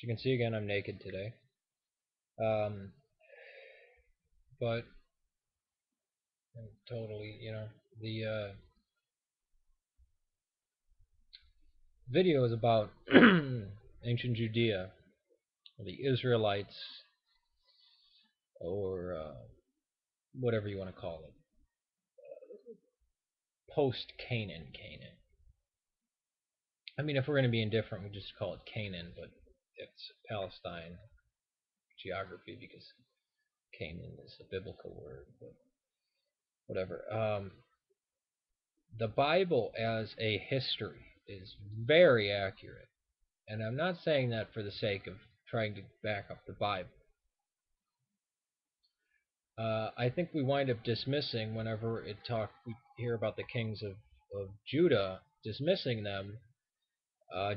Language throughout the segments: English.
As you can see again, I'm naked today. Um, but totally, the video is about ancient Judea, or the Israelites, or whatever you want to call it, post-Canaan, Canaan. I mean, if we're going to be indifferent, we just call it Canaan, but it's Palestine geography because Canaan is a biblical word, but whatever. The Bible as a history is very accurate, and I'm not saying that for the sake of trying to back up the Bible. I think we wind up dismissing whenever we hear about the kings of Judah, dismissing them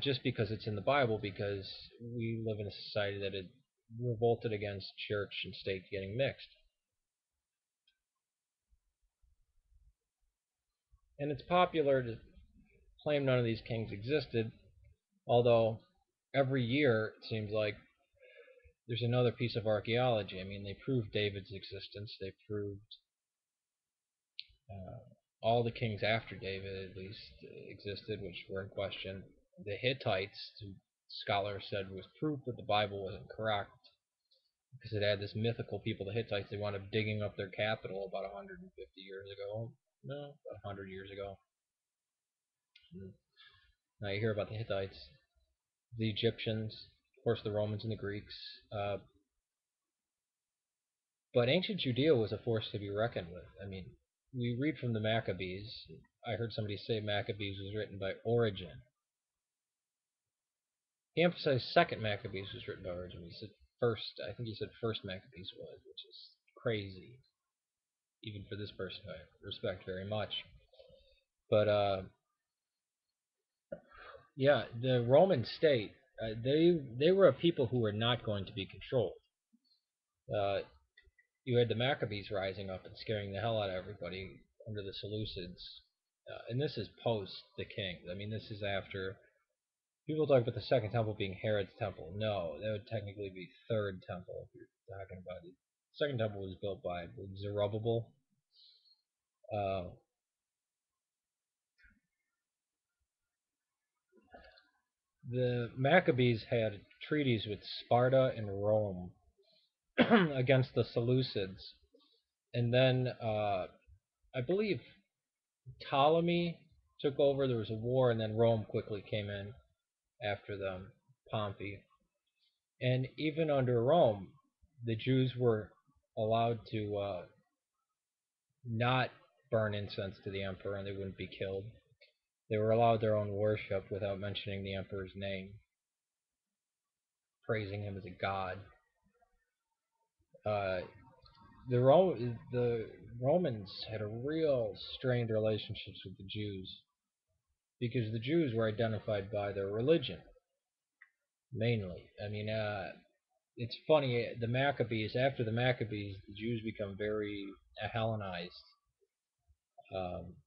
just because it's in the Bible, because we live in a society that had revolted against church and state getting mixed. And it's popular to claim none of these kings existed, although every year it seems like there's another piece of archaeology. I mean, they proved David's existence. They proved all the kings after David, at least, existed, which were in question. The Hittites, scholars said, was proof that the Bible wasn't correct, because it had this mythical people, the Hittites. They wound up digging up their capital about 150 years ago. No, about 100 years ago. Now you hear about the Hittites, the Egyptians, of course the Romans and the Greeks. But ancient Judea was a force to be reckoned with. I mean, we read from the Maccabees. I heard somebody say Maccabees was written by Origen. He emphasized second Maccabees was written by Origen. He said first, I think he said first Maccabees was, which is crazy, even for this person who I respect very much. But yeah, the Roman state, they were a people who were not going to be controlled. You had the Maccabees rising up and scaring the hell out of everybody under the Seleucids. And this is post the kings. I mean, this is after. People talk about the Second Temple being Herod's temple. No, that would technically be Third Temple if you're talking about it. Second Temple was built by Zerubbabel. The Maccabees had treaties with Sparta and Rome against the Seleucids. And then I believe Ptolemy took over. There was a war, and then Rome quickly came in after them, Pompey. And even under Rome, the Jews were allowed to not burn incense to the emperor, and they wouldn't be killed. They were allowed their own worship without mentioning the emperor's name, praising him as a god. The Romans had a real strained relationships with the Jews, because the Jews were identified by their religion, mainly. I mean, it's funny, the Maccabees, after the Maccabees, the Jews become very Hellenized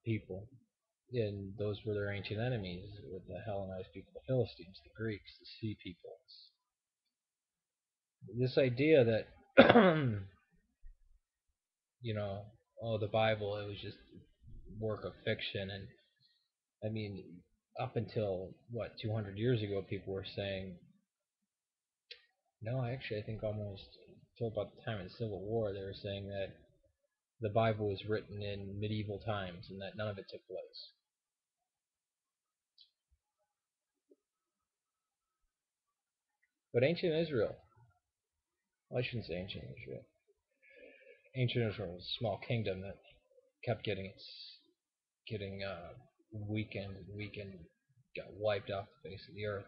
people. And those were their ancient enemies, with the Hellenized people, the Philistines, the Greeks, the sea peoples. This idea that, the Bible, it was just work of fiction. And I mean, up until, 200 years ago, people were saying, no, actually, I think almost until about the time of the Civil War, they were saying that the Bible was written in medieval times and that none of it took place. But ancient Israel, well, I shouldn't say ancient Israel. Ancient Israel was a small kingdom that kept getting weakened and weakened, got wiped off the face of the earth.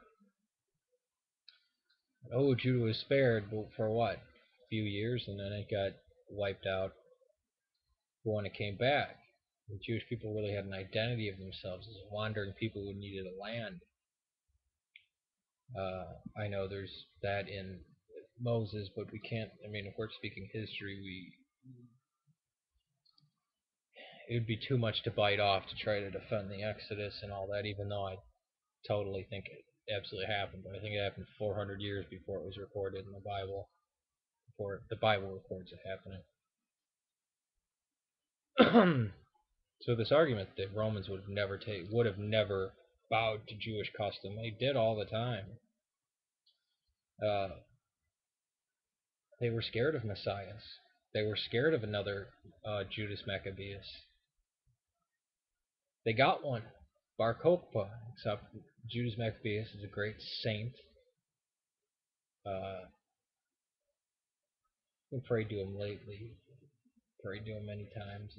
Oh, Judah was spared, but for what? A few years, and then it got wiped out. But when it came back, the Jewish people really had an identity of themselves as wandering people who needed a land. I know there's that in Moses, but we can't. I mean, if we're speaking history, it would be too much to bite off to try to defend the Exodus and all that. Even though totally think it absolutely happened, but I think it happened 400 years before it was recorded in the Bible, before the Bible records it happening. So this argument that Romans would have never bowed to Jewish custom, they did all the time. Uh, they were scared of messiahs. They were scared of another Judas Maccabeus. They got one, Bar Kokhba, except Judas Maccabeus is a great saint. I prayed to him lately. Prayed to him many times.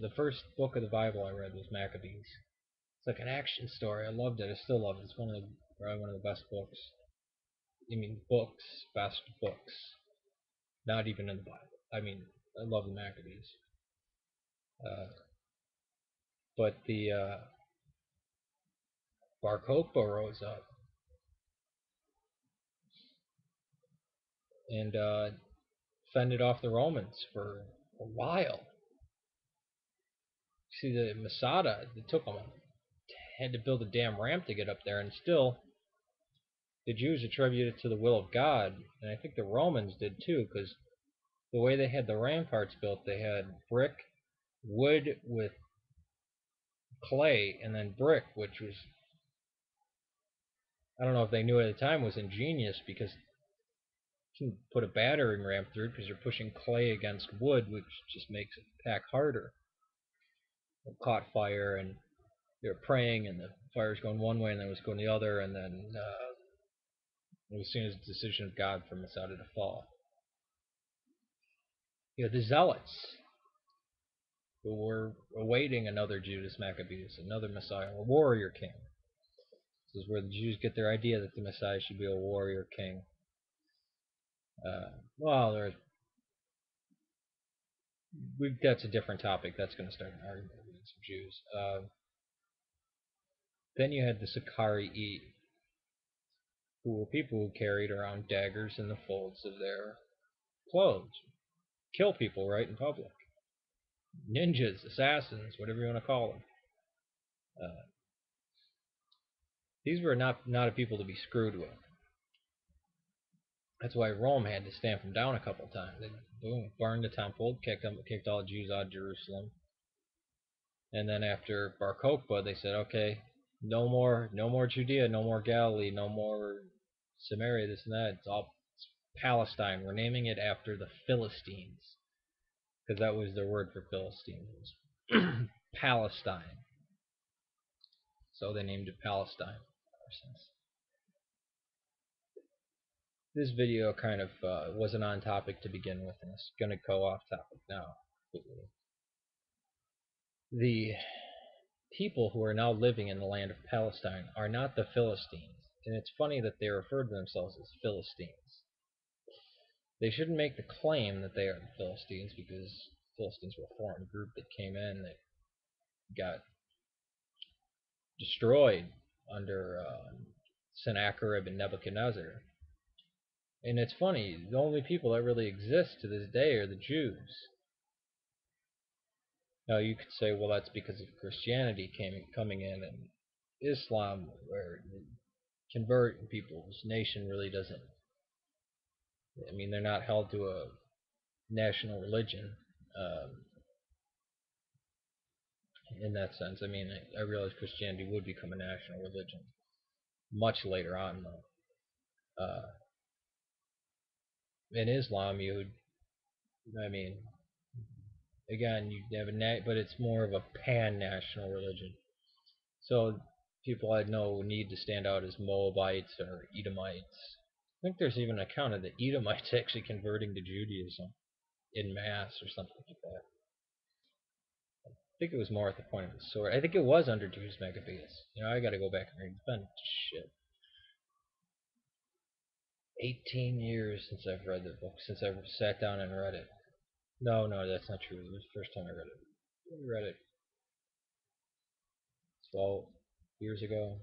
The first book of the Bible I read was Maccabees. It's like an action story. I loved it. I still love it. It's probably one of the best books. I mean, best books. Not even in the Bible. I mean, I love the Maccabees. But the Bar Kokhba rose up and fended off the Romans for a while. See, the Masada, it took them, had to build a damn ramp to get up there, and still, the Jews attributed it to the will of God, and I think the Romans did too, because the way they had the ramparts built, they had brick, wood with clay, and then brick, which was, I don't know if they knew at the time, was ingenious, because you can put a battering ram through because you're pushing clay against wood, which just makes it pack harder. It caught fire, and they were praying, and the fire's going one way, and then it was going the other, and then it was seen as a decision of God for Masada to fall. You know, the Zealots, who were awaiting another Judas Maccabeus, another Messiah, a warrior king. This is where the Jews get their idea that the Messiah should be a warrior king. Well, that's a different topic. That's going to start an argument with some Jews. Then you had the Sicarii, who were people who carried around daggers in the folds of their clothes. Kill people right in public. Ninjas, assassins, whatever you want to call them. These were not a people to be screwed with. That's why Rome had to stamp them down a couple times. They burned the temple, kicked all the Jews out of Jerusalem, and then after Bar Kokhba, they said, okay, no more Judea, no more Galilee, no more Samaria, this and that. It's Palestine. We're naming it after the Philistines, because that was their word for Philistines, Palestine. So they named it Palestine ever since. This video kind of wasn't on topic to begin with, and it's going to go off topic now. The people who are now living in the land of Palestine are not the Philistines, and it's funny that they refer to themselves as Philistines. They shouldn't make the claim that they are the Philistines, because Philistines were a foreign group that came in that got destroyed under Sennacherib and Nebuchadnezzar. And it's funny, the only people that really exist to this day are the Jews. Now you could say, well, that's because of Christianity coming in, and Islam, where convert people's nation really doesn't. I mean, they're not held to a national religion in that sense. I mean, I realize Christianity would become a national religion much later on, though. In Islam, I mean, again, you have but it's more of a pan-national religion. So people I know need to stand out as Moabites or Edomites. I think there's even an account of the Edomites actually converting to Judaism in mass or something like that. I think it was more at the point of the sword. I think it was under Judas Maccabeus. You know, I got to go back and read. It's been 18 years since I've read the book, since I sat down and read it. No, that's not true. It was the first time I read it. I read it 12 years ago.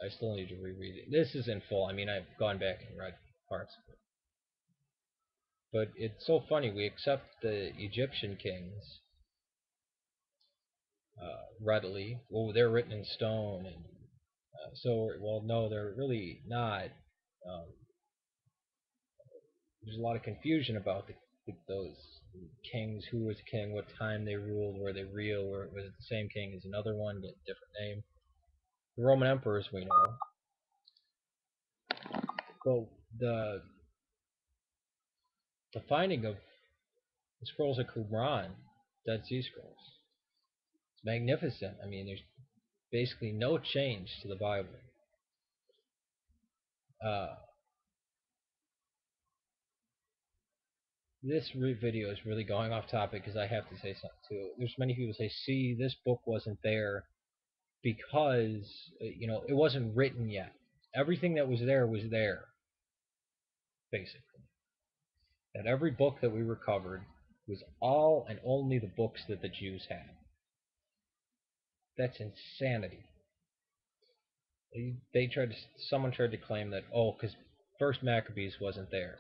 I still need to reread it. This is in full. I mean, I've gone back and read parts of it. But it's so funny. We accept the Egyptian kings readily. Well, they're written in stone, and Well, no, they're really not. Um, there's a lot of confusion about those kings, who was king, what time they ruled, were they real, or was it the same king as another one, get a different name. The Roman emperors we know. Well, the finding of the scrolls of Qumran, Dead Sea Scrolls, it's magnificent. I mean, there's basically no change to the Bible. Uh, this video is really going off topic because I have to say something too. There's many people say, "See, this book wasn't there because it wasn't written yet. Everything that was there, basically. That every book that we recovered was all and only the books that the Jews had. That's insanity. Someone tried to claim that, oh, because First Maccabees wasn't there,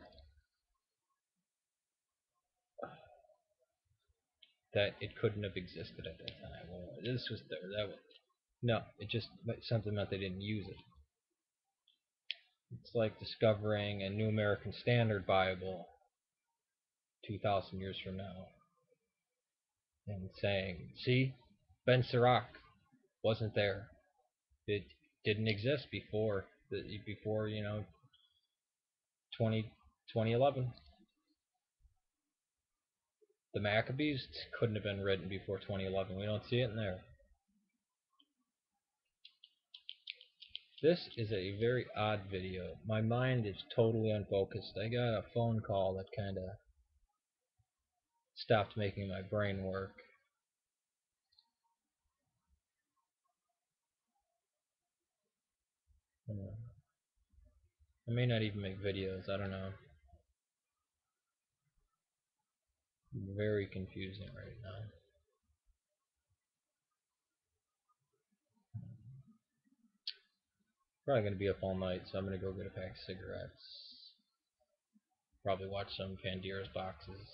that it couldn't have existed at that time. Well, this was there. That was no. It just something meant they didn't use it. It's like discovering a New American Standard Bible 2,000 years from now and saying, "See, Ben Sirach wasn't there. It didn't exist before 2011. The Maccabees couldn't have been written before 2011. We don't see it in there." This is a very odd video. My mind is totally unfocused. I got a phone call that kind of stopped making my brain work. I may not even make videos. I don't know. Very confusing right now. Probably going to be up all night, so I'm going to go get a pack of cigarettes. Probably watch some Pandira's Boxes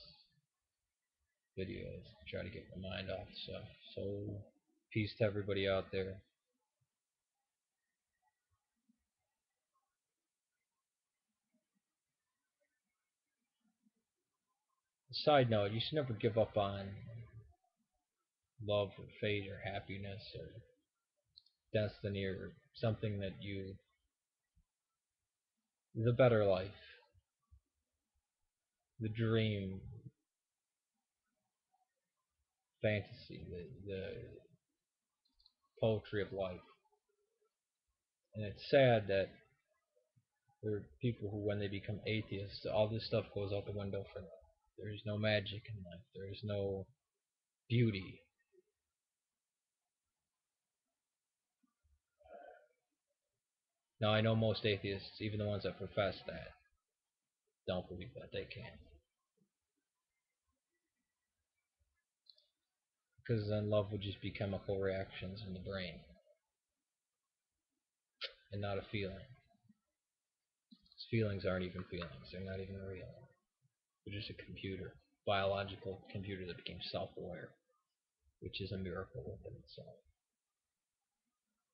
videos. Try to get my mind off stuff. So, peace to everybody out there. Side note, you should never give up on love or fate or happiness or destiny or something that the better life, the dream, fantasy, the poetry of life. And it's sad that there are people who, when they become atheists, all this stuff goes out the window for them. There is no magic in life. There is no beauty. Now, I know most atheists, even the ones that profess that, don't believe that they can. Because then love would just be chemical reactions in the brain and not a feeling. Feelings aren't even feelings. They're not even real. They're just a computer, biological computer that became self-aware, which is a miracle within itself.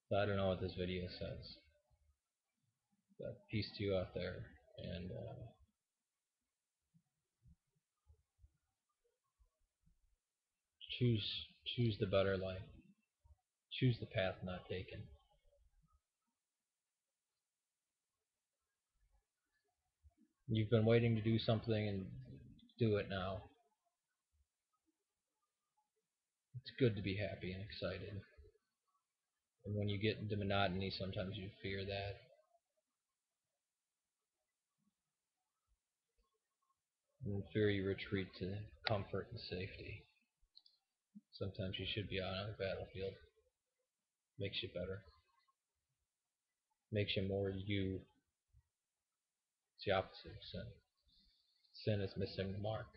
So I don't know what this video says, but peace to you out there, and choose the better life. Choose the path not taken. You've been waiting to do something, and do it now. It's good to be happy and excited. And when you get into monotony, sometimes you fear that. And in fear, you retreat to comfort and safety. Sometimes you should be out on the battlefield. Makes you better. Makes you more you. It's the opposite of sin. Sin is missing the mark.